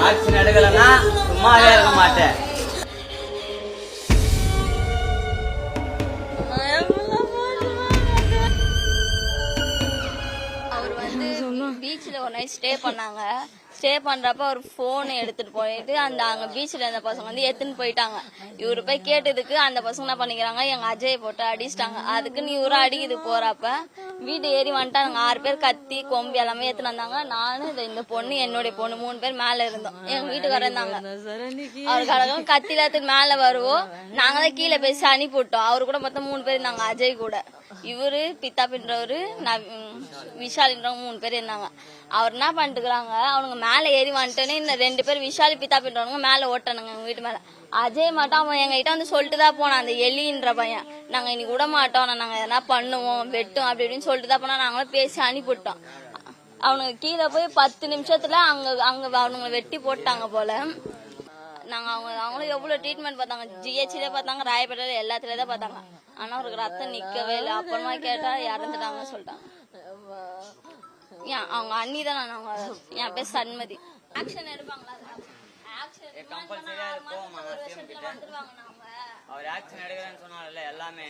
Action எடுக்கலன்னா சும்மாவே இருக்க மாட்டேன். அவர் வந்து பீச்ல ஒரு நைட் ஸ்டே பண்ணாங்க. ஸ்டே பண்றப்ப அவர் போன் எடுத்துட்டு போயிட்டு அங்க பீச்ல இருந்த பசங்க வந்து எடுத்துன்னு போயிட்டாங்க. இவரு போய் கேட்டதுக்கு அந்த பசங்க என்ன பண்ணிக்கிறாங்க, எங்க அஜய் போட்டு அடிச்சிட்டாங்க. அதுக்குன்னு இவரு அடிக்குது போறப்ப வீட்டு ஏறி வந்துட்டாங்க. 6 பேர் கத்தி கொம்பு எல்லாமே எடுத்துன்னு வந்தாங்க. நானும் இந்த பொண்ணு என்னுடைய பொண்ணு 3 பேர் மேல இருந்தோம். எங்க வீட்டுக்காரர் இருந்தாங்க. அவருக்கு அழகம் கத்தில எடுத்து மேல வருவோம். நாங்க தான் கீழே பேசி அனுப்பிவிட்டோம். அவரு கூட மொத்தம் 3 பேர் இருந்தாங்க. அஜய் கூட இவரு பித்தா பின்றவரு விஷாலின்றவங்க 3 பேர் இருந்தாங்க. அவர் என்ன பண்ணிட்டுக்கிறாங்க, அவனுங்க மேல ஏறி வந்துட்டோன்னே இந்த 2 பேர் விஷாலி பித்தா பின்றவங்க மேல ஓட்டணுங்க எங்க வீட்டு மேல. அஜய் மட்டும் அவன் எங்க கிட்ட வந்து சொல்லிட்டு தான் போனான், அந்த எலின்ற பையன். நாங்க இன்னைக்கு விட மாட்டோம், நாங்க எதனா பண்ணுவோம் வெட்டும் அப்படி இப்படின்னு சொல்லிட்டு தான் போனா. நாங்களும் பேசி அனுப்பிவிட்டோம். அவனுங்க கீழே போய் 10 நிமிஷத்துல அங்க அவனுங்களை வெட்டி போட்டாங்க போல. நாங்க அவங்களும் எவ்வளவு ட்ரீட்மெண்ட் பார்த்தாங்க, ஜிஹெச்ல பார்த்தாங்க, ராயப்பேட்டையில எல்லாத்துலயும் தான் பார்த்தாங்க. ஆனா அவருக்கு ரத்தம் நிக்கவே இல்லை. அப்புறமா கேட்டா இறந்துட்டாங்கன்னு சொல்லிட்டாங்க. அவங்க அண்ணி தான். என் பேர் சண்மதி. ஆக்ஷன் எடுப்பாங்களா? அவர் ஆக்ஷன் எடுக்கிறேன்னு சொன்னால எல்லாமே